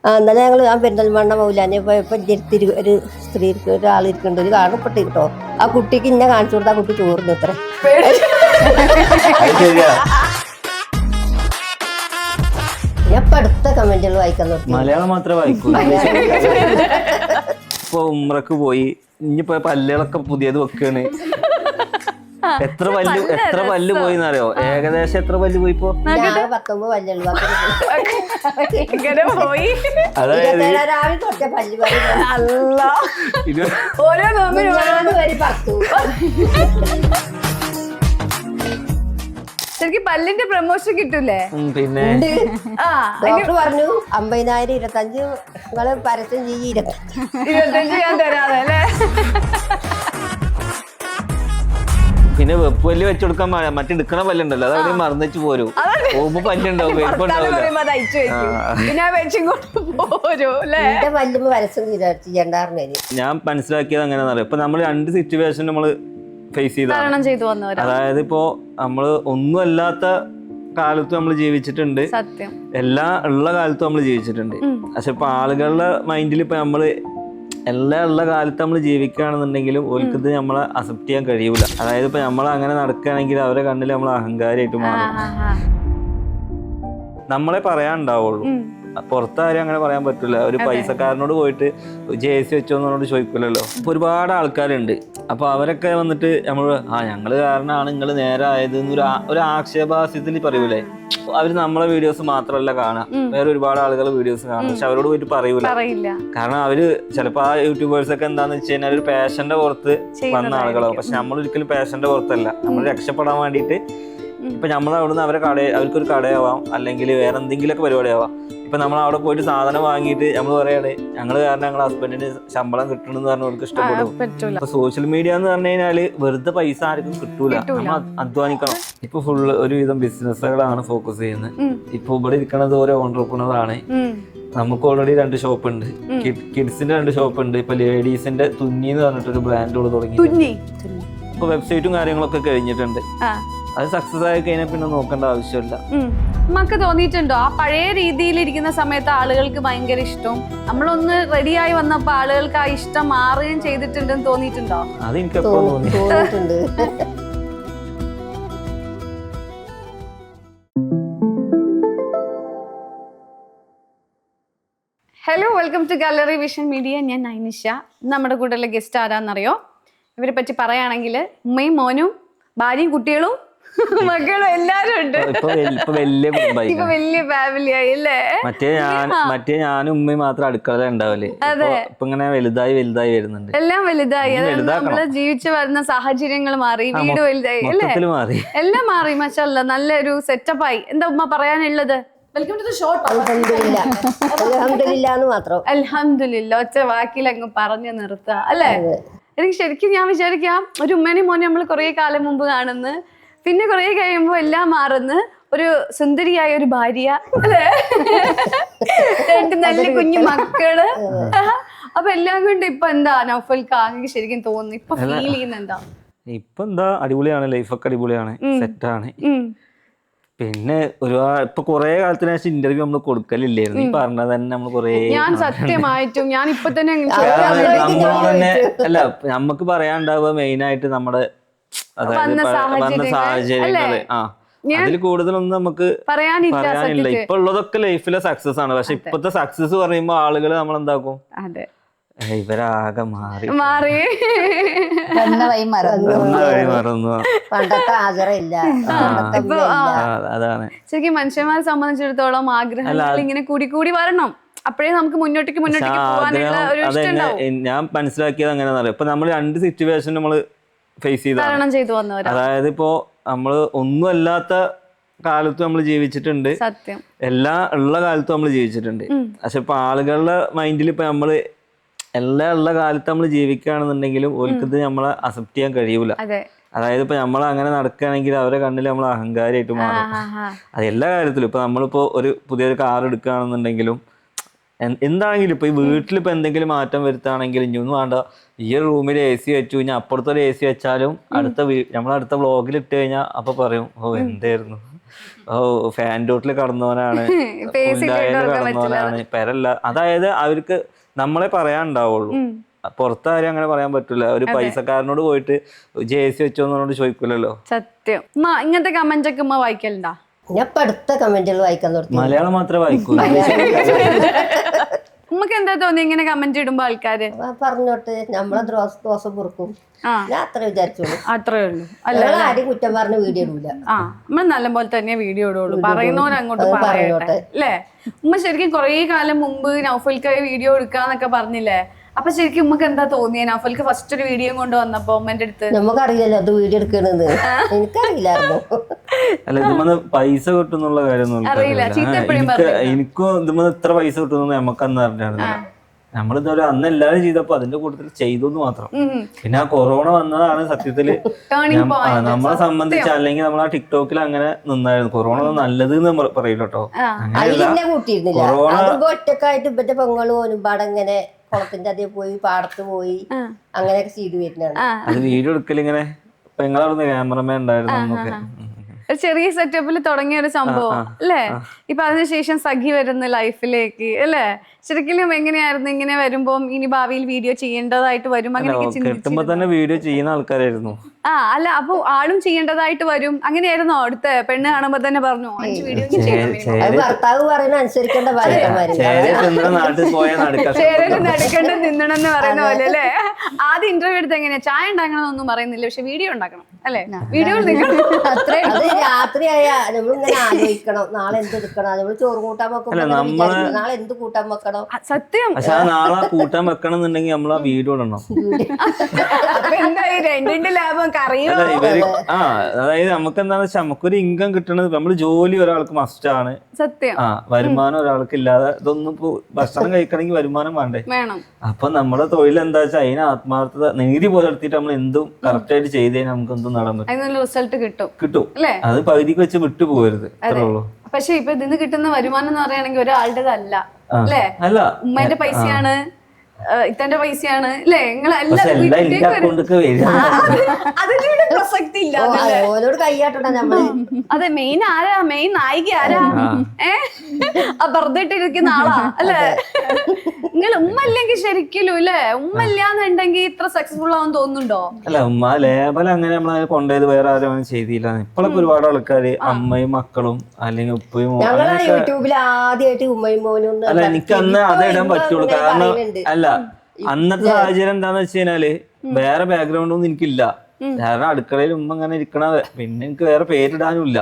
ഇന്നലെ ഞങ്ങൾ ആ പെരിന്തൽമണ്ണ മൗലാനെ പോയപ്പോ ഒരു സ്ത്രീ ഒരാൾ ഇരിക്കുന്നുണ്ട്, ഒരു കാണപ്പെട്ട് കേട്ടോ. ആ കുട്ടിക്ക് ഇന്നെ കാണിച്ചു കൊടുത്ത ആ കുട്ടി ചോറിന് ഇത്ര ഞാൻ ഇപ്പൊ അടുത്ത കമന്റുകൾ വായിക്കാൻ നോക്കി. മലയാളം മാത്രമേ വായിക്കൂ. ഇപ്പൊ ഉമ്രക്ക് പോയി, ഇനിയിപ്പോ പല്ലുകളൊക്കെ പുതിയത് വെക്കാണ്. എത്ര പല്ല് പോയിന്നറിയോ? ഏകദേശം എത്ര പല്ല് പോയിപ്പോ? 19 പല്ലുള്ളൂ. അതായത് ശരിക്കും പല്ലിന്റെ പ്രമോഷൻ കിട്ടൂലേ? പിന്നെ ഡോക്ടർ പറഞ്ഞു 50,000 25 നിങ്ങള് പരസ്യം ചെയ്യ 25 ഞാൻ തരാതെ അല്ലേ? പിന്നെ വെപ്പ് പല്ല് വെച്ചുകൊടുക്കാൻ മറ്റെടുക്കണ പല്ലുണ്ടല്ലോ, അതവിടെ മറന്നിച്ച് പോരും. പോകുമ്പോ പല്ലുണ്ടാവും, ഞാൻ മനസ്സിലാക്കിയത് എങ്ങനെയാണെന്ന് ഇപ്പൊ നമ്മൾ 2 സിറ്റുവേഷൻ നമ്മള് ഫേസ് ചെയ്ത. അതായത് ഇപ്പോ നമ്മള് ഒന്നും അല്ലാത്ത കാലത്തും നമ്മൾ ജീവിച്ചിട്ടുണ്ട്, എല്ലാം ഉള്ള കാലത്തും നമ്മൾ ജീവിച്ചിട്ടുണ്ട്. പക്ഷെ ഇപ്പൊ ആളുകളുടെ മൈൻഡിൽ ഇപ്പൊ നമ്മള് എല്ലാം ഉള്ള കാലത്ത് നമ്മൾ ജീവിക്കുകയാണെന്നുണ്ടെങ്കിലും ഓൽക്കത് നമ്മളെ അക്സെപ്റ്റ് ചെയ്യാൻ കഴിയൂല. അതായത് ഇപ്പൊ നമ്മൾ അങ്ങനെ നടക്കുകയാണെങ്കിൽ അവരെ കണ്ണിൽ നമ്മൾ അഹങ്കാരമായിട്ട് മാറും. നമ്മളെ പറയാനുണ്ടാവുള്ളൂ, പുറത്താരും അങ്ങനെ പറയാൻ പറ്റില്ല. ഒരു പൈസക്കാരനോട് പോയിട്ട് ജേഴ്സി വെച്ചോന്നോട് ചോദിക്കില്ലല്ലോ. ഇപ്പൊ ഒരുപാട് ആൾക്കാരുണ്ട്, അപ്പൊ അവരൊക്കെ വന്നിട്ട് നമ്മള് ഞങ്ങള് കാരണമാണ് നിങ്ങൾ നേരെ ആയത് ഒരു ആക്ഷേപാസ്യത്തിൽ പറയൂലേ. അവര് നമ്മളെ വീഡിയോസ് മാത്രമല്ല കാണാം, വേറെ ഒരുപാട് ആളുകൾ വീഡിയോസ് കാണും, പക്ഷെ അവരോട് പോയിട്ട് പറയൂല. കാരണം അവര് ചിലപ്പോ ആ യൂട്യൂബേഴ്സ് ഒക്കെ എന്താന്ന് വെച്ച് കഴിഞ്ഞാൽ ഒരു പാഷന്റെ പുറത്ത് വന്ന ആളുകളാവും. പക്ഷെ നമ്മൾ ഒരിക്കലും പാഷന്റെ പുറത്തല്ല, നമ്മൾ രക്ഷപ്പെടാൻ വേണ്ടിയിട്ട് ഇപ്പൊ നമ്മൾ അവിടുന്ന് അവർക്കൊരു കടയാവാം, അല്ലെങ്കിൽ വേറെ എന്തെങ്കിലുമൊക്കെ പരിപാടിയാവാം. ഇപ്പൊ നമ്മൾ അവിടെ പോയിട്ട് സാധനം വാങ്ങിയിട്ട് നമ്മൾ പറയാണ് ഞങ്ങള് കാരണം ഞങ്ങളുടെ ഹസ്ബൻഡിന് ശമ്പളം കിട്ടണമെന്ന് പറഞ്ഞ അവർക്ക് ഇഷ്ടപ്പെടും. ഇപ്പൊ സോഷ്യൽ മീഡിയ എന്ന് പറഞ്ഞു കഴിഞ്ഞാല് വെറുതെ പൈസ ആർക്കും കിട്ടൂല, നമ്മൾ അധ്വാനിക്കണം. ഇപ്പൊ ഫുള്ള് ഒരുവിധം ബിസിനസ്സുകളാണ് ഫോക്കസ് ചെയ്യുന്നത്. ഇപ്പൊ ഇവിടെ ഇരിക്കുന്നത് ഓരോ ഓൺട്രപ്രണറാണ്. നമുക്ക് ഓൾറെഡി 2 ഷോപ്പ് ഉണ്ട്, കിഡ്സിന്റെ 2 ഷോപ്പ് ഉണ്ട്. ഇപ്പൊ ലേഡീസിന്റെ തുന്നി എന്ന് പറഞ്ഞിട്ടൊരു ബ്രാൻഡ് തുടങ്ങി. ഇപ്പൊ വെബ്സൈറ്റും കാര്യങ്ങളൊക്കെ കഴിഞ്ഞിട്ടുണ്ട്. അത് സക്സസ് ആയി കഴിഞ്ഞാൽ പിന്നെ നോക്കേണ്ട ആവശ്യമില്ല. നമുക്ക് തോന്നിയിട്ടുണ്ടോ ആ പഴയ രീതിയിൽ ഇരിക്കുന്ന സമയത്ത് ആളുകൾക്ക് ഭയങ്കര ഇഷ്ടം, നമ്മളൊന്ന് റെഡിയായി വന്നപ്പോ ആളുകൾക്ക് ആ ഇഷ്ടം മാറുകയും ചെയ്തിട്ടുണ്ടെന്ന് തോന്നിയിട്ടുണ്ടോ? അത് എനിക്ക് എപ്പോഴും തോന്നിയിട്ടുണ്ട്. Hello, welcome to gallery vision media. ഞാൻ നൈനിഷ. നമ്മുടെ കൂടെയുള്ള ഗസ്റ്റ് ആരാന്നറിയോ? ഇവരെ പറ്റി പറയുകയാണെങ്കിൽ ഉമ്മയും മോനും ഭാര്യയും കുട്ടികളും മക്കളും എല്ലാരും ഉണ്ട്. ഇപ്പൊ വലിയ ഫാമിലി ആയി അല്ലേ? മറ്റേ ഞാനും ഉമ്മയും മാത്രം അടുക്കള ഉണ്ടാവല്ലേ. ഇപ്പൊ ഇങ്ങനെ വലുതായി വരുന്നുണ്ട്, എല്ലാം വലുതായി. നമ്മള് ജീവിച്ചു വരുന്ന സാഹചര്യങ്ങൾ മാറി, വീട് വലുതായി അല്ലേ, എല്ലാം മാറി. മാഷാഅല്ലാഹ് നല്ലൊരു സെറ്റപ്പായി. എന്താ ഉമ്മ പറയാനുള്ളത്? അൽഹംദുലില്ലാ ഒറ്റ വാക്കിൽ അങ്ങ് പറഞ്ഞു നിർത്തുക അല്ലേ? എനിക്ക് ശരിക്കും ഞാൻ വിചാരിക്കാം ഒരു ഉമ്മേനെയും മോനെ നമ്മൾ കുറെ കാലം മുമ്പ് കാണുന്നു, പിന്നെ കുറെ കഴിയുമ്പോ എല്ലാം മാറുന്നു, ഒരു സുന്ദരിയായ ഒരു ഭാര്യ അല്ലേ, 2 നല്ല കുഞ്ഞു മക്കള്. അപ്പൊ എല്ലാം കൊണ്ട് ഇപ്പൊ എന്താ നൗഫൽക്ക് ആകെ ശരിക്കും തോന്നുന്നു, ഇപ്പൊ ഫീൽ ചെയ്യുന്ന എന്താ? ഇപ്പൊ എന്താ അടിപൊളിയാണ്, ലൈഫൊക്കെ അടിപൊളിയാണ്, സെറ്റാണ്. പിന്നെ ഒരുപാട് ഇപ്പൊ കൊറേ കാലത്തിന് ശേഷം ഇന്റർവ്യൂ നമ്മൾ കൊടുക്കലില്ലായിരുന്നു. ഈ പറഞ്ഞത് തന്നെ നമ്മൾ കൊറേ, ഞാൻ സത്യമായിട്ടും ഞാൻ ഇപ്പൊ തന്നെ അല്ല നമുക്ക് പറയാനുണ്ടാവുക മെയിൻ ആയിട്ട് നമ്മുടെ അതായത് വന്ന സാഹചര്യങ്ങള്. അതിൽ കൂടുതലൊന്നും നമുക്ക് പറയാനില്ല. ഇപ്പൊ ഉള്ളതൊക്കെ ലൈഫിലെ സക്സസ് ആണ്. പക്ഷെ ഇപ്പത്തെ സക്സസ് പറയുമ്പോ ആളുകൾ നമ്മളെന്താക്കും, ഇവരാകെ മാറി മറന്നു. അതാണ് ശരിക്കും മനുഷ്യന്മാരെ സംബന്ധിച്ചിടത്തോളം ആഗ്രഹങ്ങൾ ഇങ്ങനെ കൂടി വരണം, അപ്പോഴേ നമുക്ക് മുന്നോട്ടേക്ക് പോകാനുള്ള ഒരു ഇഷ്ടം ഉണ്ടാവും. ഞാൻ മനസ്സിലാക്കിയത് എങ്ങനെയാണെന്നറിയാം, ഇപ്പൊ നമ്മൾ 2 സിറ്റുവേഷൻ നമ്മള് ഫേസ് ചെയ്തു. അതായത് ഇപ്പോ നമ്മള് ഒന്നും അല്ലാത്ത കാലത്തും നമ്മൾ ജീവിച്ചിട്ടുണ്ട്, എല്ലാം ഉള്ള കാലത്തും നമ്മൾ ജീവിച്ചിട്ടുണ്ട്. പക്ഷെ ഇപ്പൊ ആളുകളുടെ മൈൻഡിൽ ഇപ്പൊ നമ്മള് എല്ലാം ഉള്ള കാലത്ത് നമ്മൾ ജീവിക്കുകയാണെന്നുണ്ടെങ്കിലും ഓൽക്കത് നമ്മളെ അക്സെപ്റ്റ് ചെയ്യാൻ കഴിയൂല. അതായത് ഇപ്പൊ നമ്മൾ അങ്ങനെ നടക്കുകയാണെങ്കിൽ അവരെ കണ്ണിൽ നമ്മൾ അഹങ്കാരമായിട്ട് മാറും. അത് എല്ലാ കാര്യത്തിലും. ഇപ്പൊ നമ്മളിപ്പോ ഒരു പുതിയൊരു കാർ എടുക്കുകയാണെന്നുണ്ടെങ്കിലും എന്താണെങ്കിലും ഇപ്പൊ ഈ വീട്ടിലിപ്പോ എന്തെങ്കിലും മാറ്റം വരുത്താണെങ്കിലും ഇനിയൊന്നും വേണ്ട, ഈ ഒരു റൂമിൽ AC വെച്ചു കഴിഞ്ഞാൽ അപ്പുറത്തൊരു AC വെച്ചാലും നമ്മളടുത്ത വ്ളോഗിൽ ഇട്ട് കഴിഞ്ഞാൽ അപ്പൊ പറയും ഓ എന്തായിരുന്നു ഓ ഫാൻ്റെ വീട്ടിൽ കടന്നവനാണ്, കടന്നവനാണ്, പെരല്ല. അതായത് അവർക്ക് നമ്മളെ പറയാനുണ്ടാവുള്ളൂ. പുറത്തെ കാര്യം അങ്ങനെ പറയാൻ പറ്റില്ല. ഒരു പൈസക്കാരനോട് പോയിട്ട് ജേഴ്സി വെച്ചോന്നോട് ചോദിക്കൂലല്ലോ. സത്യം. ഇങ്ങനത്തെ കമന്റ് ഒക്കെ വായിക്കലുണ്ടാ? ഞാൻ ഇപ്പൊ അടുത്ത കമന്റുകൾ വായിക്കാൻ തുടങ്ങി. മലയാളം മാത്രമേ വായിക്കൂ. ഉമ്മക്ക് എന്താ തോന്നി ഇങ്ങനെ കമന്റ് ഇടുമ്പോ ആൾക്കാര്? പറഞ്ഞോട്ടെ, നമ്മളെ ദോഷം പൊറുക്കും. ഞാൻ അത്ര വിചാരിച്ചോളൂ. അത്രേ ഉള്ളൂ. ആരും കുറ്റം പറഞ്ഞ് വീഡിയോ ഇടൂല. നമ്മൾ നല്ല പോലെ തന്നെ വീഡിയോ ഇടുള്ളൂ. പറയുന്നവരങ്ങോട്ട് പറയട്ടെ അല്ലേ? ഉമ്മ ശരിക്കും കൊറേ കാലം മുമ്പ് നൗഫൽക്കായി വീഡിയോ എടുക്കാന്നൊക്കെ പറഞ്ഞില്ലേ? അപ്പൊ ശരിക്കും ഉമ്മക്ക് എന്താ തോന്നിയ നൗഫൽക്ക് ഫസ്റ്റ് ഒരു വീഡിയോ കൊണ്ട് വന്നപ്പോ ഉമ്മന്റെ അടുത്ത്? നമുക്കറിയില്ലല്ലോ അത് വീഡിയോ എടുക്കണെന്ന്, എനിക്കറിയില്ലായിരുന്നു. അല്ല, ഇതുമ്മന്ന് പൈസ കിട്ടുന്നുള്ള കാര്യമൊന്നും എനിക്കും ഇതുമ്മന്ന് ഇത്ര പൈസ കിട്ടുന്നു നമുക്കന്ന് അറിഞ്ഞായിരുന്നു. നമ്മളിതുവരെ അന്ന് എല്ലാവരും ചെയ്തപ്പോ അതിന്റെ കൂട്ടത്തിൽ ചെയ്തു മാത്രം. പിന്നെ ആ കൊറോണ വന്നതാണ് സത്യത്തില് നമ്മളെ സംബന്ധിച്ച്. അല്ലെങ്കിൽ നമ്മൾ ആ ടിക്ടോക്കിൽ അങ്ങനെ നിന്നായിരുന്നു. കൊറോണ നല്ലത് എന്ന് പറയില്ല കേട്ടോ. കൊറോണ ഒറ്റക്കായിട്ട് ഇപ്പത്തെ പൊങ്ങളും ഒരുപാടങ്ങനെ കുളത്തിന്റെ അതേ പോയി പാടത്ത് പോയി അങ്ങനെയൊക്കെ ചെയ്തു വരുന്നതാണ്. അത് വീഡിയോ എടുക്കലിങ്ങനെ പെങ്ങളവിടുന്ന് ക്യാമറമാൻ ഉണ്ടായിരുന്നു. ഒരു ചെറിയ സെറ്റപ്പിൽ തുടങ്ങിയ ഒരു സംഭവം അല്ലേ? ഇപ്പൊ അതിനുശേഷം സഖി വരുന്ന ലൈഫിലേക്ക് അല്ലേ? ശരിക്കും എങ്ങനെയായിരുന്നു ഇങ്ങനെ വരുമ്പോ ഇനി ഭാവിയിൽ വീഡിയോ ചെയ്യേണ്ടതായിട്ട് വരും അങ്ങനെയൊക്കെ കിട്ടുമ്പോ തന്നെ വീഡിയോ ചെയ്യുന്ന ആൾക്കാരായിരുന്നു. അല്ല, അപ്പൊ ആളും ചെയ്യേണ്ടതായിട്ട് വരും അങ്ങനെയായിരുന്നോ? അടുത്ത പെണ്ണ് കാണുമ്പോ തന്നെ പറഞ്ഞു ഭർത്താവ് പറയുന്ന അനുസരിക്കേണ്ട നടക്കേണ്ട നിന്നണെന്ന് പറയുന്ന പോലെ അല്ലേ? ആദ്യം ഇന്റർവ്യൂ എടുത്ത് എങ്ങനെയാ ചായ ഉണ്ടാക്കണമെന്നൊന്നും പറയുന്നില്ല, പക്ഷെ വീഡിയോ ഉണ്ടാക്കണം അല്ലേ? വീഡിയോ രാത്രിയായ നമ്മളിങ്ങനെ ആലോചിക്കണം, നാളെ എന്തെടുക്കണം, നമ്മൾ ചോറ് കൂട്ടാൻ വെക്കണം, നാളെ എന്ത് കൂട്ടാൻ വെക്കണം. സത്യം. പക്ഷെ നാളെ കൂട്ടാൻ വെക്കണം എന്നുണ്ടെങ്കിൽ നമ്മൾ ആ വീഡിയോ ഇടണം. രണ്ടിന്റെ ലാഭം ഇവര് അതായത് നമുക്ക് എന്താന്ന് വെച്ചാൽ നമുക്കൊരു ഇൻകം കിട്ടണത് നമ്മള് ജോലി ഒരാൾക്ക് മസ്റ്റാണ്. സത്യം. വരുമാനം ഒരാൾക്ക് ഇല്ലാതെ ഇതൊന്നും ഭക്ഷണം കഴിക്കണമെങ്കിൽ വരുമാനം വേണ്ടേ? വേണം. അപ്പൊ നമ്മുടെ തൊഴിൽ എന്താ വെച്ചാൽ അതിന് ആത്മാർത്ഥത നീതി പുലർത്തിയിട്ട് നമ്മൾ എന്തും കറക്റ്റ് ആയിട്ട് ചെയ്ത് കഴിഞ്ഞാൽ നമുക്ക് എന്തും നേടാൻ പറ്റും. റിസൾട്ട് കിട്ടും. അത് പകുതിക്ക് വെച്ച് വിട്ടു പോകരുത്, അത്രേ ഉള്ളൂ. പക്ഷെ ഇപ്പൊ ഇതിന് കിട്ടുന്ന വരുമാനം എന്ന് പറയുകയാണെങ്കിൽ ഒരാളുടെ അല്ലേ? ഉമ്മേന്റെ പൈസയാണ്, ഇത്തന്റെ പൈസയാണ് അല്ലേ? അതിലൂടെ പ്രസക്തി ഇല്ല. അതെ, മെയിൻ ആരാ? മെയിൻ നായിക ആരാ? ആ വെറുതെ ഇട്ടിരിക്കുന്ന ആളാ അല്ലേ? നിങ്ങൾ ഉമ്മ ഇല്ലെങ്കിൽ ശരിക്കും അല്ലേ? ഉമ്മ ഇല്ലാന്നുണ്ടെങ്കിൽ ഇത്ര സക്സസ്ഫുൾ ആവാൻ തോന്നുന്നുണ്ടോ? അല്ല, ഉമ്മ ലേബൽ അങ്ങനെ നമ്മളെ കൊണ്ടുപോയത് വേറെ ആരും ചെയ്തില്ല. ഇപ്പോഴൊക്കെ ഒരുപാട് ആൾക്കാര് അമ്മയും മക്കളും അല്ലെങ്കിൽ ഉപ്പയും യൂട്യൂബിൽ ആദ്യമായിട്ട് ഉമ്മയും മോനും. അല്ല, എനിക്ക് അന്ന് അതേ ഇടാൻ പറ്റുള്ളൂ. കാരണം അല്ല, അന്നത്തെ സാഹചര്യം എന്താന്ന് വെച്ച് കഴിഞ്ഞാല് വേറെ ബാക്ക്ഗ്രൗണ്ട് ഒന്നും എനിക്കില്ല. കാരണം അടുക്കളയിൽ ഉമ്മ ഇങ്ങനെ ഇരിക്കണ, പിന്നെ എനിക്ക് വേറെ പേരിടാനും ഇല്ല.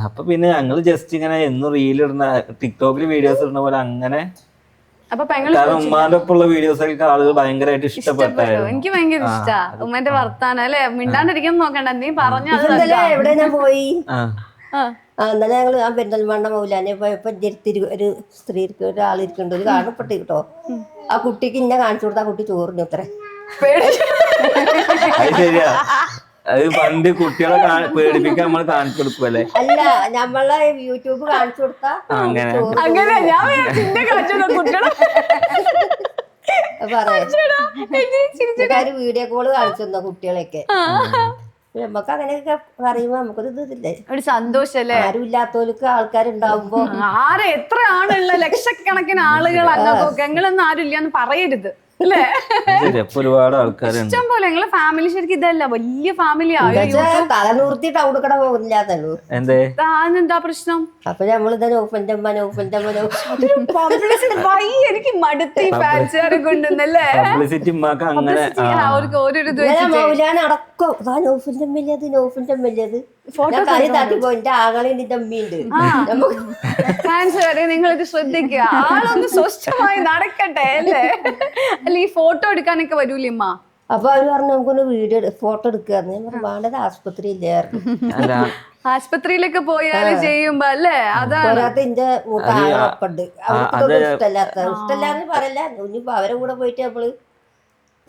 അപ്പൊ പിന്നെ ഞങ്ങള് ജസ്റ്റ് ഇങ്ങനെ എന്നും റീലിടുന്ന ടിക്ടോക്കിൽ വീഡിയോസ് ഇടുന്ന പോലെ അങ്ങനെ. കാരണം ഉമ്മാന്റെ ഒപ്പമുള്ള വീഡിയോസൊക്കെ ആളുകൾ ഭയങ്കരമായിട്ട് ഇഷ്ടപ്പെട്ടായിരുന്നു. എനിക്ക് ഭയങ്കര ഇഷ്ടാ ഉമ്മന്റെ വർത്താനം അല്ലെ? മിണ്ടാണ്ടിരിക്കാൻ നോക്കണ്ട, നീ പറഞ്ഞത് എവിടെ ഞാൻ പോയി. എന്നാലും ഞങ്ങള് ആ പെരിന്തൽമണ്ണ മൗലാനെ പോയപ്പോ ഒരു സ്ത്രീ ഒരാളിരിക്കുന്നുണ്ട്, ഒരു കാണപ്പെട്ട് കേട്ടോ. ആ കുട്ടിക്ക് ഇന്നെ കാണിച്ചു കൊടുത്ത ആ കുട്ടി ചോറിന് അത്രേ. അത് ശരിയാ, അത് പണ്ട് കുട്ടികളെ പേടിപ്പിക്കാൻ നമ്മൾ കാണിച്ചു കൊടുക്കുമല്ലേ? അല്ല, നമ്മളെ യൂട്യൂബ് കാണിച്ചു കൊടുത്താ വീഡിയോ കോള് കാണിച്ചു തന്ന കുട്ടികളെയൊക്കെ. നമുക്ക് അങ്ങനെയൊക്കെ പറയുമ്പോ നമുക്കൊരു ഇതില്ലേ, ഒരു സന്തോഷല്ലേ? ആരും ഇല്ലാത്തവർക്ക് ആൾക്കാരുണ്ടാവുമ്പോ എത്ര ആളുള്ള ലക്ഷക്കണക്കിന് ആളുകൾ ഞങ്ങളൊന്നും ആരും ഇല്ലാന്ന് പറയരുത് അല്ലേ? ഒരുപാട് ആൾക്കാരുണ്ട് ഇഷ്ടം പോലെ. ഞങ്ങളെ ഫാമിലി ശരിക്കും ഇതല്ല, വലിയ ഫാമിലി തലനൂർത്തി ടൗൺ കട പോകുന്നില്ലാത്തുള്ളൂ. എന്താ പ്രശ്നം? അപ്പൊ നമ്മളിത് നൗഫലിന്റെ അമ്മ എനിക്ക് മടുത്തി ഫാൻസുകാരെ കൊണ്ടുവന്നല്ലേ? മൗലാന അടക്കം നൗഫലിന്റെ അമ്മയത് നൗഫലിന്റെ അമ്മയത് എന്റെ ആങ്ങളെയും എന്റെ അമ്മയുണ്ട്. ഫാൻസുകാരെ നിങ്ങൾ ഇത് ശ്രദ്ധിക്കുക, ആളൊന്ന് സ്വസ്ഥമായി നടക്കട്ടെ അല്ലേ? അല്ല, ഈ ഫോട്ടോ എടുക്കാനൊക്കെ വരൂലേ അമ്മ? അപ്പൊ അവര് പറഞ്ഞു നമുക്കൊന്ന് വീഡിയോ ഫോട്ടോ എടുക്കാന്ന്. ഞാൻ പറഞ്ഞു വേണ്ടത് ആസ്പത്രി ഇല്ലായിരുന്നു. ആശുപത്രിയിലൊക്കെ പോയാല് ചെയ്യുമ്പോ അല്ലേ? അതാണ് എന്റെ മൂത്ത ആളൊപ്പുണ്ട്, അവർക്കൊന്നും ഇഷ്ടല്ലാന്ന് പറയല്ല. ഇനിയിപ്പോ അവരെ കൂടെ പോയിട്ട് നമ്മള്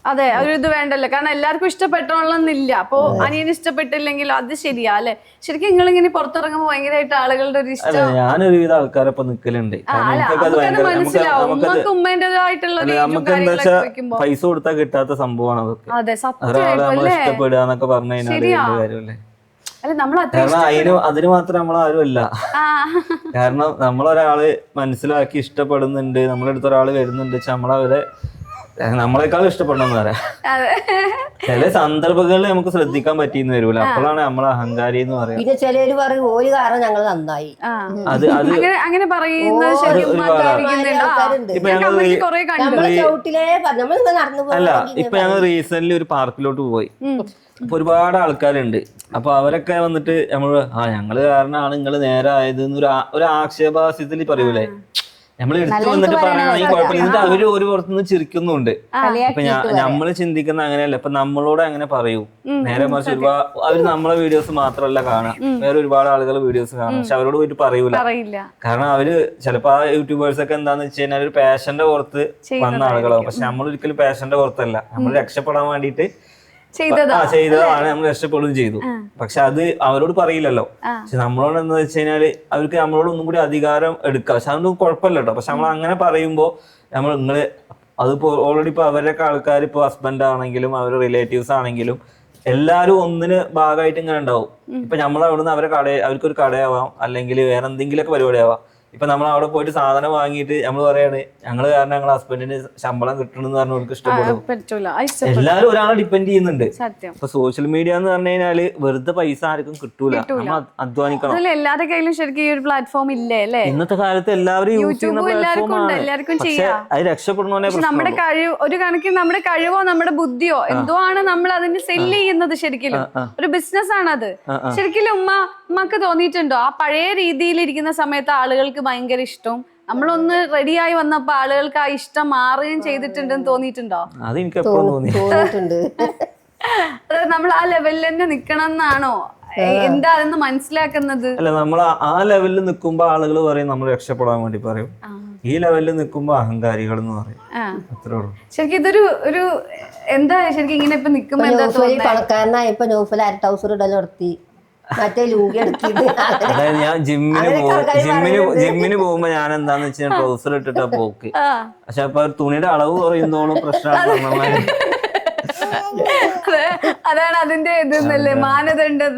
അതെ ഒരു ഇത് വേണ്ടല്ലോ, കാരണം എല്ലാവർക്കും ഇഷ്ടപ്പെട്ടോളന്നില്ല. അപ്പൊ അനിയന് ഇഷ്ടപ്പെട്ടില്ലെങ്കിൽ അത് ശരിയാ അല്ലെ? ശരിക്കും നിങ്ങൾ ഇങ്ങനെ പുറത്തിറങ്ങുമ്പോ ഭയങ്കരമായിട്ട് ആളുകളുടെ ഒരു ഇഷ്ടം. ഞാനൊരുവിധ ആൾക്കാരൊപ്പൊ നിക്കലുണ്ട്. മനസ്സിലാവും ഉമ്മക്ക് ഉമ്മേന്റേതായിട്ടുള്ള പൈസ കൊടുത്താൽ കിട്ടാത്ത സംഭവമാണ് അതൊക്കെ. അതെ, ഒരാളെ നമ്മൾ ഇഷ്ടപ്പെടുക എന്നൊക്കെ പറഞ്ഞു കഴിഞ്ഞാൽ അല്ല നമ്മൾ കാരണം അതിന് മാത്രം നമ്മളാരും അല്ല. കാരണം നമ്മളൊരാള് മനസ്സിലാക്കി ഇഷ്ടപ്പെടുന്നുണ്ട്, നമ്മുടെ അടുത്ത് ഒരാള് വരുന്നുണ്ട് വെച്ചാൽ നമ്മളവരെ നമ്മളെക്കാളും ഇഷ്ടപ്പെടണമെന്ന് പറയാം. ചില സന്ദർഭങ്ങളിൽ നമുക്ക് ശ്രദ്ധിക്കാൻ പറ്റിയെന്ന് വരൂല, അപ്പോഴാണ് നമ്മൾ അഹങ്കാരി എന്ന് പറയാം. പിന്നെ ചിലര് പറയും ഒരു കാരണം ഞങ്ങൾ നന്നായി, അത് അങ്ങനെ പറയുന്നത് ഇപ്പൊ അല്ല, ഇപ്പൊ ഞങ്ങൾ റീസെന്റ് ഒരു പാർക്കിലോട്ട് പോയി. അപ്പൊ ഒരുപാട് ആൾക്കാരുണ്ട്. അപ്പൊ അവരൊക്കെ വന്നിട്ട് നമ്മള് ഞങ്ങള് കാരണമാണ് നിങ്ങള് നേരെ ആയത് ഒരു ആക്ഷേപാസ്യത്തിൽ പറയൂലേ, നമ്മൾ എടുത്തു വന്നിട്ട് പറയുകയാണെങ്കിൽ കുഴപ്പമില്ല. എന്നിട്ട് അവര് ഒരു പുറത്തുനിന്ന് ചിരിക്കുന്നുണ്ട്. അപ്പൊ നമ്മള് ചിന്തിക്കുന്ന അങ്ങനെയല്ല. ഇപ്പൊ നമ്മളോട് അങ്ങനെ പറയൂ, നേരെ മറിച്ച് ഒരുപാട് അവര് നമ്മളെ വീഡിയോസ് മാത്രമല്ല കാണാം, വേറെ ഒരുപാട് ആളുകൾ വീഡിയോസ് കാണാം, പക്ഷെ അവരോട് പോയിട്ട് പറയൂല. കാരണം അവര് ചിലപ്പോ ആ യൂട്യൂബേഴ്സ് ഒക്കെ എന്താന്ന് വെച്ച് കഴിഞ്ഞാൽ ഒരു പാഷന്റെ പുറത്ത് വന്ന ആളുകളാവും. പക്ഷെ നമ്മൾ ഒരിക്കലും പാഷന്റെ പുറത്തല്ല, നമ്മൾ രക്ഷപ്പെടാൻ വേണ്ടിയിട്ട് ചെയ്തതാണ്, നമ്മൾ രക്ഷപ്പെടുകയും ചെയ്തു. പക്ഷെ അത് അവരോട് പറയില്ലല്ലോ. പക്ഷെ നമ്മളോട് എന്താ വെച്ച് കഴിഞ്ഞാല് അവർക്ക് നമ്മളോട് ഒന്നും കൂടി അധികാരം എടുക്കാം. പക്ഷെ അതൊന്നും കുഴപ്പമില്ല കേട്ടോ. പക്ഷെ നമ്മൾ അങ്ങനെ പറയുമ്പോ നിങ്ങള് അതിപ്പോ ഓൾറെഡി ഇപ്പൊ അവരൊക്കെ ആൾക്കാർ ഇപ്പൊ ഹസ്ബൻഡ് ആണെങ്കിലും അവരുടെ റിലേറ്റീവ്സ് ആണെങ്കിലും എല്ലാരും ഒന്നിന് ഭാഗമായിട്ട് ഇങ്ങനെ ഉണ്ടാവും. ഇപ്പൊ നമ്മൾ അവിടുന്ന് അവർക്കൊരു കടയാവാം, അല്ലെങ്കിൽ വേറെ എന്തെങ്കിലുമൊക്കെ പരിപാടി ആവാം. ഇപ്പൊ നമ്മൾ അവിടെ പോയിട്ട് സാധനം വാങ്ങിയിട്ട് നമ്മൾ പറയാണ് ഞങ്ങള് കാരണം ഞങ്ങളെ ഹസ്ബൻഡിന് ശമ്പളം കിട്ടണമെന്ന് പറഞ്ഞ അവർക്ക് ഇഷ്ടപ്പെടും. എല്ലാരും ഒരാളെ ഡിപ്പെൻഡ് ചെയ്യുന്നുണ്ട്. ഇപ്പൊ സോഷ്യൽ മീഡിയ എന്ന് പറഞ്ഞു കഴിഞ്ഞാല് വെറുതെ പൈസ ആർക്കും കിട്ടൂല, നമ്മൾ അധ്വാനിക്കണം. എല്ലാവരുടെ കയ്യിലും ശരിക്കും ഈ ഒരു പ്ലാറ്റ്ഫോം ഇല്ലേ അല്ലേ? ഇന്നത്തെ കാലത്ത് എല്ലാവരും യൂസ് ചെയ്യുന്ന പ്ലാറ്റ്ഫോമാണ്. പക്ഷെ അത് രക്ഷപ്പെടുന്നോനെ നമ്മുടെ കഴിവ് ഒരു കണക്കിന് നമ്മുടെ കഴിവോ നമ്മുടെ ബുദ്ധിയോ എന്തോ ആണ് നമ്മൾ അതിന് സെല്ല് ചെയ്യുന്നത്. ശരിക്കും ഒരു ബിസിനസ് ആണത്. ശരിക്കും ഉമ്മക്ക് തോന്നിയിട്ടുണ്ടോ ആ പഴയ രീതിയിൽ ഇരിക്കുന്ന സമയത്ത് ആളുകൾക്ക് ഭയങ്കര ഇഷ്ടം, നമ്മളൊന്ന് റെഡിയായി വന്നപ്പോ ആളുകൾക്ക് ആ ഇഷ്ടം മാറുകയും ചെയ്തിട്ടുണ്ടെന്ന് തോന്നിയിട്ടുണ്ടോ? അത് എനിക്ക് എപ്പോഴും തോന്നിയിട്ടുണ്ട്. അതായത് നമ്മൾ ആ ലെവലിൽ തന്നെ നിക്കണം എന്നാണോ, എന്താ അതെന്ന് മനസ്സിലാക്കുന്നത്? അല്ല, നമ്മൾ ആ ലെവലിൽ നിൽക്കുമ്പോ ആളുകൾ പറയും നമ്മൾ രക്ഷപ്പെടാൻ വേണ്ടി പറയും, ഈ ലെവലിൽ നിൽക്കുമ്പോ അഹങ്കാരികൾ എന്ന് പറയും. അത്രേ ഉള്ളൂ. ശരിക്കും ഇതൊരു എന്താ ശരിക്കും ഇങ്ങനെ ഇപ്പൊ നിക്കുമ്പോ പണക്കാരനായപ്പോ നൗഫൽ അര ടൗസർ ഇടൽ നടത്തി, മറ്റേ ലൂകി എടുത്തിട്ട്. അതായത് ഞാൻ ജിമ്മിന് പോകുമ്പോ ഞാൻ എന്താന്ന് വെച്ചാൽ ട്രൗസർ ഇട്ടിട്ടാ പോക്ക്. പക്ഷെ അപ്പൊ തുണിയുടെ അളവ് കുറയുന്നോളും പ്രശ്നമാണ്. അതാണ് അതിന്റെ ഇതെന്നല്ലേ മാനദണ്ഡം.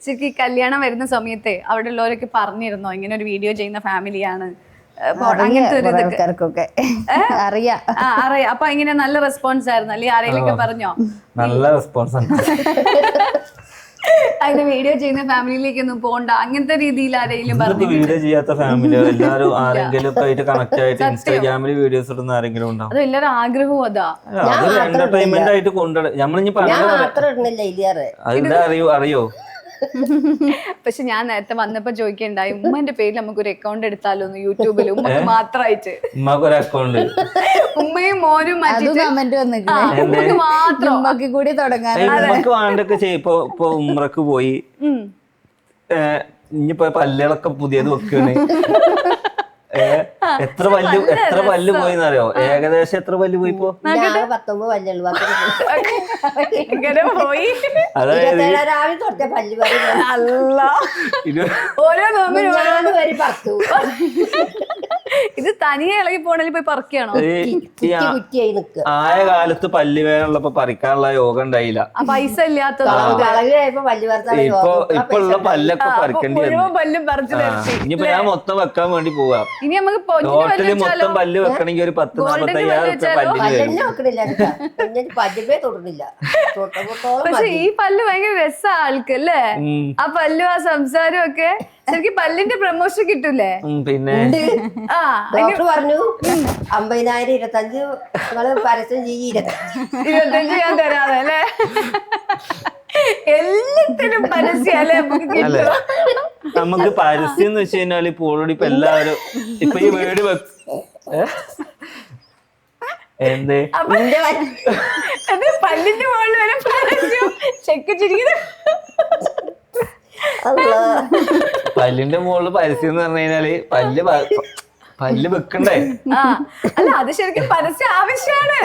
ശരിക്കും കല്യാണം വരുന്ന സമയത്തെ അവിടെ ഉള്ളവരൊക്കെ പറഞ്ഞിരുന്നോ ഇങ്ങനെ ഒരു വീഡിയോ ചെയ്യുന്ന ഫാമിലിയാണ് അങ്ങനത്തെ ഒരു ആൾക്കാർക്കൊക്കെ അറിയാം? അപ്പൊ ഇങ്ങനെ നല്ല റെസ്പോൺസ് ആയിരുന്നു അല്ലെ? ആരെങ്കിലും പറഞ്ഞോ? നല്ല റെസ്പോൺസ് ആണ്. അതിന്റെ വീഡിയോ ചെയ്യുന്ന ഫാമിലിയിലേക്കൊന്നും പോണ്ട അങ്ങനത്തെ രീതിയിൽ ആരെങ്കിലും പറഞ്ഞു? വീഡിയോ ചെയ്യാത്ത ഫാമിലി എല്ലാവരും ആരെങ്കിലും ആയിട്ട് കണക്ട് ആയിട്ട് ഇൻസ്റ്റാഗ്രാമിൽ വീഡിയോസ് ഇടുന്ന ആരെങ്കിലും ഉണ്ടാവും. അത് എല്ലാവരും ആഗ്രഹവും അതാ. അതൊരു എന്റർടൈൻമെന്റ് ആയിട്ട് കൊണ്ടുപോയി നമ്മളിനി അതിന്റെ അറിയോ? പക്ഷെ ഞാൻ നേരത്തെ വന്നപ്പോ ചോദിക്കണ്ടായി ഉമ്മന്റെ പേരിൽ നമുക്കൊരു അക്കൗണ്ട് എടുത്താലോ യൂട്യൂബിൽ, ഉമ്മക്ക് മാത്രമായിട്ട്. ഉമ്മക്കൊരു അക്കൗണ്ട്, ഉമ്മയും മോനും മാത്രം കൂടി തുടങ്ങാൻ വേണ്ടൊക്കെ ചെയ്യും. ഇപ്പൊ ഉമ്രക്ക് പോയി, ഇനിയിപ്പോ പല്ലുകളൊക്കെ പുതിയത് വെക്കാണ്. എത്ര പല്ല് പോയിന്നറിയോ? ഏകദേശം എത്ര പല്ല് പോയി? ഇപ്പൊ 19 പല്ലുള്ളൂ. പോയി. അതായത് ഇത് തനിയെ ഇളകി പോണേൽ പോയി പറിക്കുകയാണോ? ആയ കാലത്ത് പല്ല് വേനുള്ളപ്പോ പറിക്കാനുള്ള യോഗം ഉണ്ടായില്ല, പൈസ ഇല്ലാത്ത. ഇപ്പൊ ഉള്ള പല്ലൊക്കെ പറിക്കേണ്ടി വന്നു. പല്ലും പറിച്ചു. ഇനിയിപ്പോ ഞാൻ മൊത്തം വെക്കാൻ വേണ്ടി പോവാ. ഇനി നമുക്ക് ടോട്ടല് മൊത്തം പല്ല് വെക്കണമെങ്കിൽ ഒരു 40,000-45,000 പല്ലിന്. പക്ഷെ ഈ പല്ല് ഭയങ്കര രസാ ആൾക്കല്ലേ? ആ പല്ലും ആ സംസാരവും ഒക്കെ ശരിക്കും പല്ലിന്റെ പ്രമോഷൻ കിട്ടൂലേ? പിന്നെ ഡോക്ടർ പറഞ്ഞു 50,000 25 നിങ്ങള് പരസ്യം ചെയ്യും, 25 ഞാൻ തരാതെ അല്ലേ? എല്ലാത്തിനും പരസ്യം അല്ലേ നമുക്ക് കിട്ടും. നമുക്ക് പരസ്യം എന്ന് വെച്ച് കഴിഞ്ഞാൽ ഇപ്പൊ ഓൾറെഡി ഇപ്പൊ എല്ലാവരും ഇപ്പൊ ഈ വീട് എന്തേ പല്ലിന്റെ മുകളിൽ വരെ പരസ്യം ചെക്കിച്ചിരിക്കുന്നു. പല്ലിന്റെ മുകളിൽ പരസ്യം എന്ന് പറഞ്ഞു കഴിഞ്ഞാല് പല്ല് വെക്കണ്ടേ? അല്ല അത് ശരിക്കും പരസ്യം ആവശ്യമാണ്.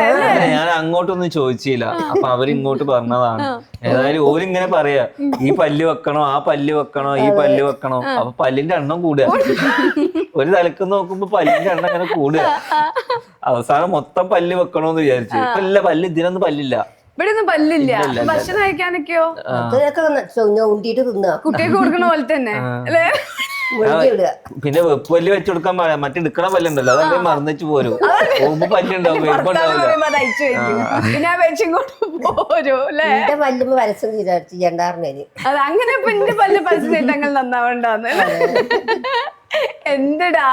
ഞാൻ അങ്ങോട്ടൊന്നും ചോദിച്ചില്ല, അപ്പൊ അവരിങ്ങോട്ട് പറഞ്ഞതാണ്. ഏതായാലും ഓരിങ്ങനെ പറയാ ഈ പല്ല് വെക്കണോ, ആ പല്ല് വെക്കണോ, ഈ പല്ല് വെക്കണോ. അപ്പൊ പല്ലിന്റെ എണ്ണം കൂടുക. ഒരു തലക്ക് നോക്കുമ്പോ പല്ലിന്റെ എണ്ണം ഇങ്ങനെ കൂടുക. അവസാനം മൊത്തം പല്ല് വെക്കണോന്ന് വിചാരിച്ചു. ഇപ്പൊ ഇല്ല, ഇതിനൊന്നും പല്ലില്ല. ഇവിടെ ഒന്നും പല്ലില്ല. ഭക്ഷണം കഴിക്കാനൊക്കെയോ അതൊക്കെ ഉണ്ടിട്ട് തിന്നുക, കുട്ടിയൊക്കെ കൊടുക്കണ പോലെ തന്നെ അല്ലേ? പിന്നെ വെപ്പ് പല്ല് വെച്ച് കൊടുക്കാൻ പാടില്ല, മറ്റേ എടുക്കണ പല്ലുണ്ടല്ലോ അതൊക്കെ മറന്നിച്ച് പോരും. പോകുമ്പോ പല്ലുണ്ടാവും, വരുമ്പോ പിന്നെ വെച്ചിങ്ങോട്ട് പോരൂ അല്ലേ? എന്റെ പല്ലുമ്പോ പരസ്യം ചെയ്യണ്ടാറിന്. അത് അങ്ങനെ പിന്നെ പല്ല് പരസ്യങ്ങൾ നന്നാവണ്ടാന്ന്. എന്തെടാ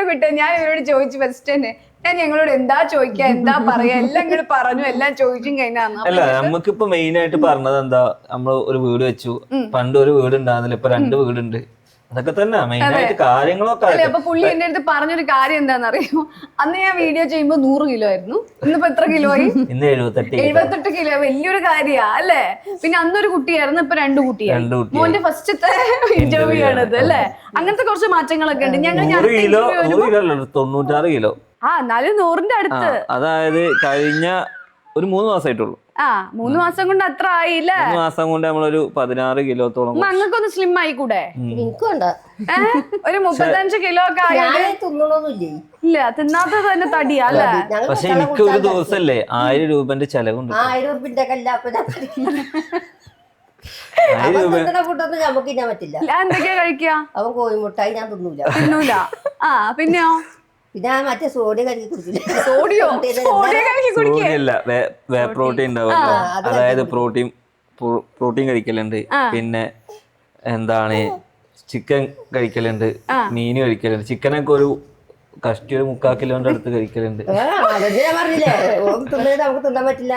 കുട്ടാ, ഞാൻ ഇവരോട് ചോദിച്ചു ഫസ്റ്റ് തന്നെ, ഞാൻ ഞങ്ങളോട് എന്താ ചോദിക്കാ എന്താ പറയാ എല്ലാം ഇങ്ങോട്ട് പറഞ്ഞു, എല്ലാം ചോദിച്ചും കഴിഞ്ഞാന്ന്. അല്ല നമുക്കിപ്പോ മെയിൻ ആയിട്ട് പറഞ്ഞത് എന്താ, നമ്മള് ഒരു വീട് വെച്ചു, പണ്ട് ഒരു വീട് ഉണ്ടാകുന്നില്ല, ഇപ്പൊ 2 വീടുണ്ട്, അതൊക്കെ തന്നെ മെയിൻ ആയിട്ട് കാര്യങ്ങളൊക്കെ. അപ്പൊ പുള്ളി എന്റെ അടുത്ത് പറഞ്ഞൊരു കാര്യം എന്താണെന്നറിയോ, അന്ന് ഞാൻ വീഡിയോ ചെയ്യുമ്പോ 100 കിലോ ആയിരുന്നു, ഇന്നിപ്പോ എത്ര കിലോ ആയി? ഇന്ന് 78 കിലോ. വലിയൊരു കാര്യാ അല്ലേ? പിന്നെ അന്നൊരു കുട്ടിയായിരുന്നു, ഇപ്പൊ 2 കുട്ടിയായി. മോന്റെ ഫസ്റ്റത്തെ ഇന്റർവ്യൂ ആണിത് അല്ലേ? അങ്ങനത്തെ കുറച്ച് മാറ്റങ്ങളൊക്കെ ഉണ്ട്. ഞങ്ങൾ 96 കിലോ. എന്നാലും 100ന്റെ അടുത്ത്. അതായത് കഴിഞ്ഞ ഒരു 3 മാസമായിട്ടുള്ളൂ. 3 മാസം കൊണ്ട് അത്ര ആയില്ലേ? 3 മാസം കൊണ്ട് നമ്മളൊരു 16 കിലോത്തോളം. അങ്ങക്കൊന്ന് സ്ലിം ആയി കൂടെ? എനിക്കുണ്ട് ഒരു 35 കിലോ ഒക്കെ തിന്നണൊന്നുമില്ലേ? ഇല്ല, തിന്നാത്തത് തന്നെ തടിയാ അല്ലേ? പക്ഷെ എനിക്ക് ഒരു ദിവസല്ലേ 1000 രൂപന്റെ ചെലവുണ്ട്. 1000 രൂപന്റെ ഫുഡൊന്നും നമുക്ക് തിന്നാൻ പറ്റില്ല. എന്തൊക്കെയാ കഴിക്കുക? അവൻ കോഴിമുട്ടായി ഞാൻ തിന്നൂല. പിന്നെയോ? പിന്നെ മറ്റേ സോഡിയം കലക്കി കുടിക്കില്ല. സോഡിയല്ല, വേ പ്രോട്ടീൻ ഉണ്ടാവുമല്ലോ, അതായത് പ്രോട്ടീൻ കഴിക്കലുണ്ട്. പിന്നെ എന്താണ്, ചിക്കൻ കഴിക്കലുണ്ട്, മീൻ കഴിക്കലുണ്ട്. ചിക്കനൊക്കെ ഒരു കഷ്ടി ഒരു 3/4 കിലോന്റെ അടുത്ത് കഴിക്കലുണ്ട്. ഞാൻ പറഞ്ഞില്ലേ നമുക്ക് തിന്നാൻ പറ്റില്ല.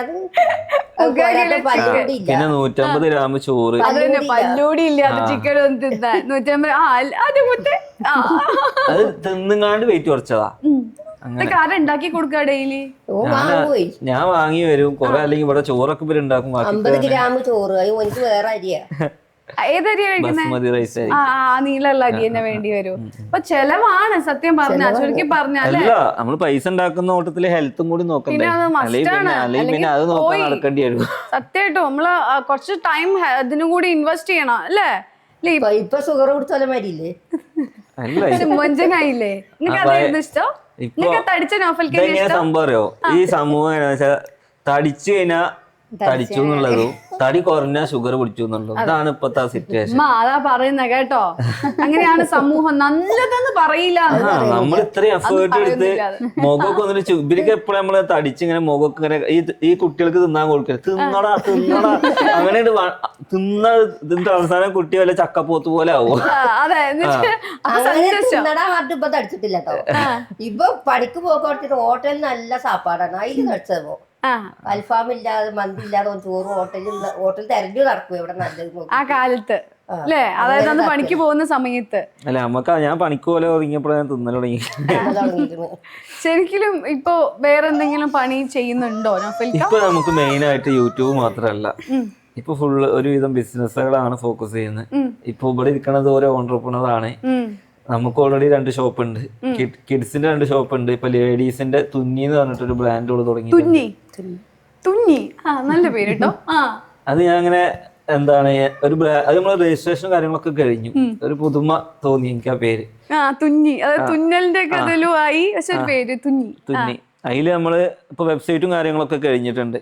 പിന്നെ 150 ഗ്രാം ചോറ്. പല്ലൂടി ഇല്ലാത്ത ചിക്കൻ ഒന്നും തിന്നാൻ 150. അത് തിന്നുങ്ങാണ്ട് വെയിറ്റ് കുറച്ചതാ. ഉണ്ടാക്കി കൊടുക്ക ഡെയിലി. ഞാൻ വാങ്ങി വരും കൊറേ, അല്ലെങ്കിൽ ഇവിടെ ചോറൊക്കെ ഇവര് ഉണ്ടാക്കും. 50 ഗ്രാം ചോറ് എനിക്ക് വേറെ അരിയാ. ഏതരിയാ കഴിക്കുന്നത്? നീളമുള്ള അരി തന്നെ വേണ്ടി വരും. അപ്പൊ ചെലവാണ് സത്യം പറഞ്ഞ, ചുരുക്കി പറഞ്ഞാല്. നമ്മള് പൈസ ഉണ്ടാക്കുന്ന ഓട്ടത്തില് ഹെൽത്തും കൂടി നോക്കണ്ടേ, പിന്നെ അത് നോക്കാൻ നടക്കേണ്ടി വരും. സത്യമായിട്ടും നമ്മള് കുറച്ച് ടൈം ഇതിനും കൂടി ഇൻവെസ്റ്റ് ചെയ്യണം അല്ലേ? ഇപ്പൊ ഷുഗർ കുടിച്ചാലും മരിയില്ലേ? മൊഞ്ചനായില്ലേ? നിങ്ങൾക്ക് അതായിരുന്നു ഇഷ്ടം? നിങ്ങൾക്ക് തടിച്ച നോഫൽക്ക് സംഭവം അറിയോ? ഈ സമൂഹം എങ്ങനെയാ വെച്ചാൽ തടിച്ചു കഴിഞ്ഞാ തടിച്ചു എന്നുള്ളതും തടി കുറഞ്ഞ ഷുഗർ പിടിച്ചു എന്നുള്ളതും, ഇതാണ് ഇപ്പത്തെ സിറ്റുവേഷൻ. അതാ പറയുന്ന കേട്ടോ, അങ്ങനെയാണ് സമൂഹം. നല്ലതെന്ന് പറയില്ല. നമ്മൾ ഇത്രയും എഫേർട്ട് എടുത്ത് മുഖമൊക്കെ ഒന്നിട്ട് ഇവർക്ക് എപ്പോഴും നമ്മള് തടിച്ചിങ്ങനെ മുഖമൊക്കെ ഇങ്ങനെ ഈ കുട്ടികൾക്ക് തിന്നാൻ കൊടുക്കരുത്. തിന്നടാ അങ്ങനെ തിന്നിട്ട് അവസാനം കുട്ടി വല്ല ചക്കപ്പോത്ത് പോലെ ആവും. ഇപ്പൊ തടിച്ചിട്ടില്ല കേട്ടോ. ഇപ്പൊ പണിക്ക് പോയിട്ട് ഹോട്ടലിൽ നല്ല സാപ്പാടാണ്, അതിൽ തടിച്ചത് പോ. അൽഫാമില്ലാതെ മന്തി ഇല്ലാതെ ചോറ് ഹോട്ടൽ തെരഞ്ഞു നടക്കും ഇവിടെ നല്ലത് ആ കാലത്ത് അല്ലേ? അതായത് അന്ന് പണിക്ക് പോകുന്ന സമയത്ത്. അല്ല നമുക്ക് ഞാൻ പണിക്ക് പോലെ ഒതുങ്ങിയപ്പോഴാണ് തിന്നൽ തുടങ്ങി. ശരിക്കും ഇപ്പൊ വേറെ എന്തെങ്കിലും പണി ചെയ്യുന്നുണ്ടോ നൗഫൽക്ക? ഇപ്പൊ നമുക്ക് മെയിൻ ആയിട്ട് യൂട്യൂബ് മാത്രല്ല, ഇപ്പൊ ഫുള്ള് ഒരുവിധം ബിസിനസ്സുകളാണ് ഫോക്കസ് ചെയ്യുന്നത്. ഇപ്പൊ ഇവിടെ ഇരിക്കണത് ഓരോ ഓൺട്രപ്രണറാണ്. നമുക്ക് ഓൾറെഡി 2 ഷോപ്പ് ഉണ്ട്, കിഡ്സിന്റെ 2 ഷോപ്പ് ഉണ്ട്. ഇപ്പൊ ലേഡീസിന്റെ തുന്നി എന്ന് പറഞ്ഞിട്ടൊരു ബ്രാൻഡ് തുടങ്ങി. നല്ല പേര് കേട്ടോ. അത് ഞാൻ അങ്ങനെ എന്താണ് ഒരു അത് നമ്മള് രജിസ്ട്രേഷനും കാര്യങ്ങളൊക്കെ കഴിഞ്ഞു. ഒരു പുതുമ തോന്നി എനിക്ക് ആ പേര് തുന്നി. തുന്നലിന്റെ കഥലുമായി പേര് തുന്നി. അതില് നമ്മള് ഇപ്പൊ വെബ്സൈറ്റും കാര്യങ്ങളൊക്കെ കഴിഞ്ഞിട്ടുണ്ട്.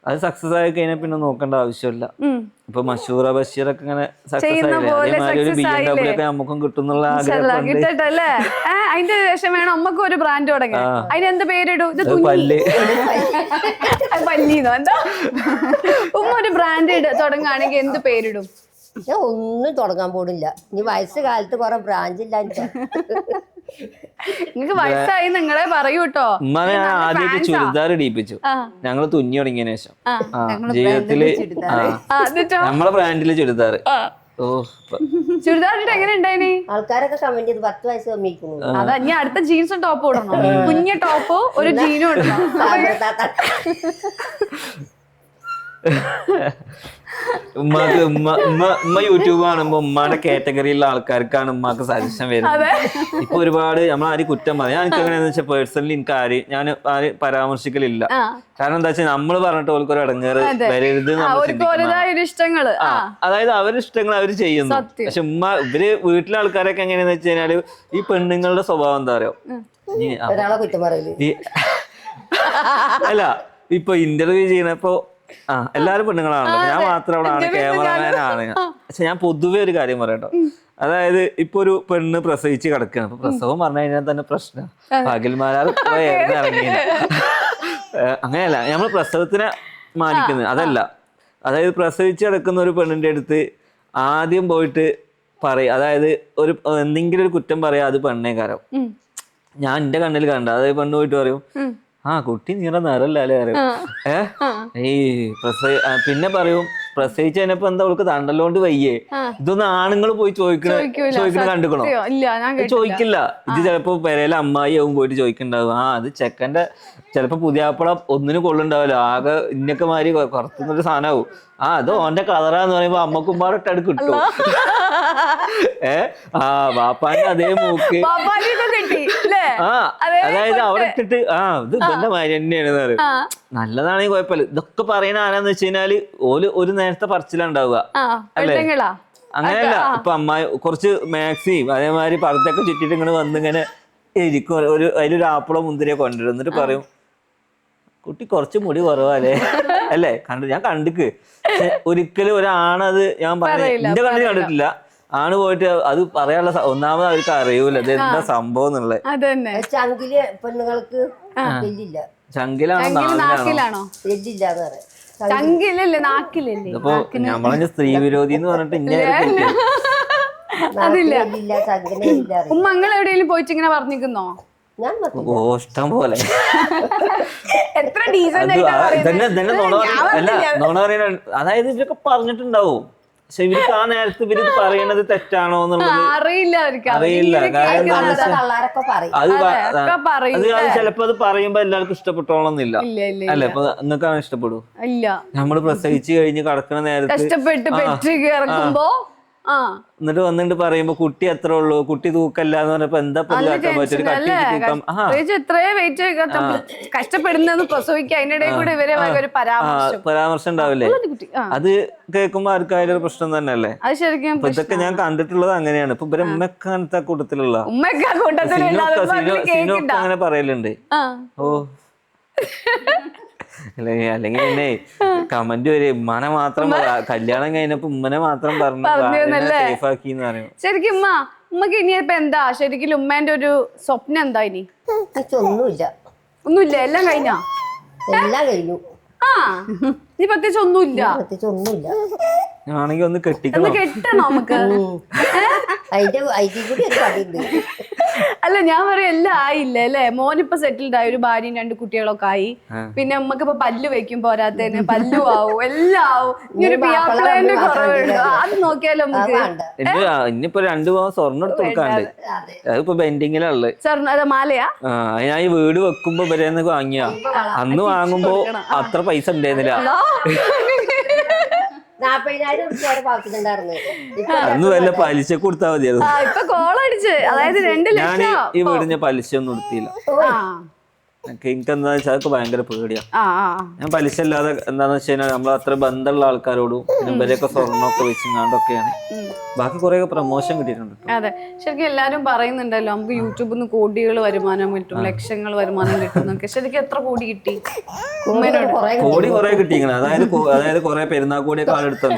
അത് സക്സസ് ആയി കഴിഞ്ഞാൽ പിന്നെ നോക്കേണ്ട ആവശ്യമില്ല. ഇപ്പൊ മഷൂറ ബഷീറൊക്കെ ഇങ്ങനെ സക്സസ് ആയില്ലേ, നമുക്കും കിട്ടുന്നുള്ള ആഗ്രഹം കിട്ടട്ടല്ലേ? അതിന്റെ ശേഷം വേണം നമ്മക്കും ഒരു ബ്രാൻഡ് തുടങ്ങാൻ. അതിനെന്ത് പേരിടൂ? പല്ലിന്നോ എന്താ? ഒരു ബ്രാൻഡ് തുടങ്ങുകയാണെങ്കിൽ എന്ത് പേരിടും? ഞാൻ ഒന്നും തുടങ്ങാൻ പോണില്ല. ഇനി വയസ്സ് കാലത്ത് കുറെ ബ്രാഞ്ച് ഇല്ല. നിങ്ങക്ക് വയസ്സായി നിങ്ങളെ പറയൂ കേട്ടോ. ഉമ്മാനെ ഞാൻ ആദ്യമായിട്ട് ചുരിദാർ ഇടിപ്പിച്ചു. ഞങ്ങള് തുന്നി തുടങ്ങിയതിനു ശേഷം ജീവിതത്തില് നമ്മളെ ബ്രാൻഡില് ചുരിദാർ. ചുരിദാർ എങ്ങനെ ഉണ്ടായിന്? ആൾക്കാരൊക്കെ കമന്റ് ചെയ്ത് 10 വയസ്സ് കമ്മിക്കുന്നു. അതാ ഇനി അടുത്ത ജീൻസും ടോപ്പ് ഇടണം. കുഞ്ഞ ടോപ്പ് ഒരു ജീനും ഇടണം. ഉമ്മ യൂട്യൂബ് കാണുമ്പോ ഉമ്മാന്റെ കാറ്റഗറിയിലുള്ള ആൾക്കാർക്കാണ് ഉമ്മാക്ക് സജഷൻ വരുന്നത്. ഇപ്പൊ ഒരുപാട് നമ്മളാരും കുറ്റം പറയാം. ഞാൻ എനിക്ക് എങ്ങനെയാന്ന് വെച്ചാൽ പേഴ്സണലി എനിക്ക് ഞാൻ ആരും പരാമർശിക്കലില്ല. കാരണം എന്താ വെച്ചാൽ നമ്മള് പറഞ്ഞിട്ട് ഓർക്ക് ഒരു ഇടങ്ങേറ് വരരുത്. അതായത് അവരുടെ ഇഷ്ടങ്ങൾ അവര് ചെയ്യുന്നു. പക്ഷെ ഇവര് വീട്ടിലെ ആൾക്കാരൊക്കെ എങ്ങനെയാന്ന് വെച്ച് കഴിഞ്ഞാല് ഈ പെണ്ണുങ്ങളുടെ സ്വഭാവം എന്താ പറയാ, ഒരാളെ കുറ്റം പറയല് അല്ല ഇപ്പൊ ഇന്റർവ്യൂ ചെയ്യണപ്പോ എല്ലാരും പെണ്ണുങ്ങളാണല്ലോ, ഞാൻ മാത്രമാണ് ക്യാമറമാനാണ്. പക്ഷെ ഞാൻ പൊതുവെ ഒരു കാര്യം പറയട്ടോ, അതായത് ഇപ്പൊ ഒരു പെണ്ണ് പ്രസവിച്ച് കിടക്കുകയാണ്. അപ്പൊ പ്രസവം പറഞ്ഞു കഴിഞ്ഞാൽ തന്നെ പ്രശ്നം, പകൽമാരാർ ഇറങ്ങി. അങ്ങനെയല്ല നമ്മൾ പ്രസവത്തിനെ മാനിക്കുന്നത്, അതല്ല. അതായത് പ്രസവിച്ച് കിടക്കുന്ന ഒരു പെണ്ണിന്റെ അടുത്ത് ആദ്യം പോയിട്ട് പറയും, അതായത് ഒരു എന്തെങ്കിലും ഒരു കുറ്റം പറയാ, അത് പെണ്ണേക്കാരം. ഞാൻ എന്റെ കണ്ണിൽ കണ്ട, അതായത് പെണ്ണ് പോയിട്ട് പറയും കുട്ടി നീറ നിറല്ലേ പറയും. ഈ പിന്നെ പറയും പ്രസവിച്ച് കഴിഞ്ഞപ്പോ എന്താ അവൾക്ക് തണ്ടല്ലോണ്ട് വയ്യേ, ഇതൊന്നും ആണുങ്ങൾ പോയി ചോദിക്കണ കണ്ടുക്കണോ? ചോദിക്കില്ല. ഇത് ചിലപ്പോ പെരയിലെ അമ്മായി ആവും പോയിട്ട് ചോദിക്കണ്ടാവും. അത് ചെക്കന്റെ ചിലപ്പോ പുതിയാപ്പള ഒന്നിനും കൊള്ളുണ്ടാവില്ല, ആകെ ഇന്നൊക്കെ മാതിരി കുറത്തുന്നൊരു സാധനമാവും. അത് ഓന്റെ കളറാന്ന് പറയുമ്പോ അമ്മക്കുമ്പാടിട്ട് കിട്ടും. വാപ്പാന്റെ അതേ മൂക്ക്. അതായത് അവിടെ ഇട്ടിട്ട് ഇത് ഇവന്റെ മാതിരി തന്നെയാണ് പറയും. നല്ലതാണെങ്കിൽ കുഴപ്പമില്ല. ഇതൊക്കെ പറയണ ആരാന്ന് വെച്ച് കഴിഞ്ഞാല് ഒരു നേരത്തെ പറച്ചിലുണ്ടാവുക, അല്ലേ? അങ്ങനെയല്ല. ഇപ്പൊ അമ്മായി കുറച്ച് മാക്സിയും അതേമാതിരി പർദ്ദയൊക്കെ ചുറ്റിട്ട് ഇങ്ങനെ വന്നിങ്ങനെ ഇരിക്കും. അതിലൊരു ആപ്പിളോ മുന്തിരിയോ കൊണ്ടുവരും. എന്നിട്ട് പറയും കുട്ടി കുറച്ച് മുടി കുറവല്ലേ, അല്ലേ? ഞാൻ കണ്ടിക്ക്. ഒരിക്കലും ഒരാണത് ഞാൻ പറഞ്ഞത് എന്റെ കണ്ണിൽ കണ്ടിട്ടില്ല. ആണ് പോയിട്ട് അത് പറയാനുള്ള ഒന്നാമത് അവർക്ക് അറിയൂല ഇത് എന്താ സംഭവം എന്നുള്ളത്. ചങ്കില് പെണ്ണുങ്ങൾക്ക് ചങ്കിലാണോ ഇപ്പൊ നമ്മളെ സ്ത്രീ വിരോധി എന്ന് പറഞ്ഞിട്ട് ഉമ്മ നിങ്ങൾ എവിടെയെങ്കിലും പോയിട്ട് ഇങ്ങനെ പറഞ്ഞിരിക്കുന്നോ? ഇഷ്ടം പോലെ. എത്ര ഡീസന്റ് നോണ പറയണ, അതായത് ഇവരൊക്കെ പറഞ്ഞിട്ടുണ്ടാവും. പക്ഷെ ഇവർക്ക് ആ നേരത്ത് ഇവര് പറയണത് തെറ്റാണോ എന്നുള്ളത് അറിയില്ല. അത് ചിലപ്പോ അത് പറയുമ്പോ എല്ലാവർക്കും ഇഷ്ടപ്പെട്ടോളന്നില്ല, അല്ലെ? ഇപ്പൊ നിങ്ങൾക്കാണ് ഇഷ്ടപ്പെടൂ? നമ്മള് പ്രസവിച്ച് കഴിഞ്ഞ് കടക്കണ നേരത്ത് എന്നിട്ട് വന്നിട്ട് പറയുമ്പോ കുട്ടി എത്ര ഉള്ളൂ, കുട്ടി തൂക്കല്ല എന്ന് പറഞ്ഞപ്പോ എന്താ പറ്റാൻ പറ്റും? കഷ്ടപ്പെടുന്ന പ്രസവിക്കുക, അതിനിടെ കൂടെ ഇവരെ ഒരു പരാമർശം ഉണ്ടാവില്ലേ? അത് കേൾക്കുമ്പോ ആർക്കായാലും ഒരു പ്രശ്നം തന്നെ അല്ലേ? അത് ശരിക്കും ഇതൊക്കെ ഞാൻ കണ്ടിട്ടുള്ളത് അങ്ങനെയാണ്. ഇപ്പൊ ഇവരെ ഉമ്മയൊക്കെ അങ്ങനത്തെ കൂട്ടത്തിലുള്ള അങ്ങനെ പറയലുണ്ട്. അല്ലെങ്കിൽ പിന്നെ കമന്റ് വരും ഉമ്മനെ മാത്രം കല്യാണം കഴിഞ്ഞപ്പോ ഉമ്മനെ മാത്രം പറഞ്ഞാക്കിന്ന് പറയും. ശരിക്കും ഉമ്മക്ക് ഇനിയിപ്പോ എന്താ ശരിക്കും ഉമ്മേന്റെ ഒരു സ്വപ്നം എന്താ? ഇനി ഒന്നുമില്ല, എല്ലാം കഴിഞ്ഞോ? എല്ലാം കഴിഞ്ഞു. നീ പ്രത്യേകിച്ച് ഒന്നുമില്ല. ആണെങ്കിൽ ഒന്ന് കെട്ടണോ നമുക്ക്? അല്ല ഞാൻ പറയാം എല്ലാം ആയില്ല അല്ലെ? മോനിപ്പോ സെറ്റിൽഡ് ആയി, ഒരു ഭാര്യയും 2 കുട്ടികളൊക്കെ ആയി. പിന്നെ നമ്മക്ക് ഇപ്പൊ പല്ല് വെക്കും, പോരാത്തതിന് പല്ലും ആവും, എല്ലാം ആവും. ഇനി ഒരു പിയാപ്പിളേന്റെ കുറവുണ്ട്, അത് നോക്കിയാലോ നമുക്ക്. ഇനിയിപ്പോ 2 പവൻ സ്വർണ്ണം എടുത്ത് കൊടുക്കാണ്ട്, അതിപ്പോ ബെൻഡിങ്ങിലുള്ളത്. സ്വർണ്ണം അത് മാലയാ? ഞാൻ ഈ വീട് വെക്കുമ്പോ വരെന്ന് വാങ്ങിയ, അന്ന് വാങ്ങുമ്പോ അത്ര പൈസ ഉണ്ടായിരുന്നില്ല. അന്ന് വല്ല പലിശ കൊടുത്താ മതിയായിരുന്നു. ഞാൻ ഈ വീടിന് പലിശ ഒന്നും കൊടുത്തില്ല. എനിക്ക് എന്താ വെച്ചാൽ അതൊക്കെ ഭയങ്കര പേടിയാ. ഞാൻ പലിശ അല്ലാതെ എന്താന്ന് വെച്ച് കഴിഞ്ഞാൽ നമ്മൾ അത്ര ബന്ധമുള്ള ആൾക്കാരോടും ഇവരെയൊക്കെ സ്വർണ്ണമൊക്കെ വെച്ചിങ്ങാണ്ടൊക്കെയാണ്. ബാക്കി കുറെ പ്രൊമോഷൻ കിട്ടിയിട്ടുണ്ട്. അതെ, ശരിക്കും എല്ലാരും പറയുന്നുണ്ടല്ലോ നമുക്ക് യൂട്യൂബിൽ നിന്ന് കോടികൾ വരുമാനം കിട്ടും, ലക്ഷങ്ങൾ വരുമാനം കിട്ടും. ശരിക്കും എത്ര കോടി കിട്ടി? കോടി കുറെ കിട്ടിയിരിക്കണം. അതായത് കുറെ പെരുന്നാൾ കോടിയൊക്കെ ആളെടുത്തു.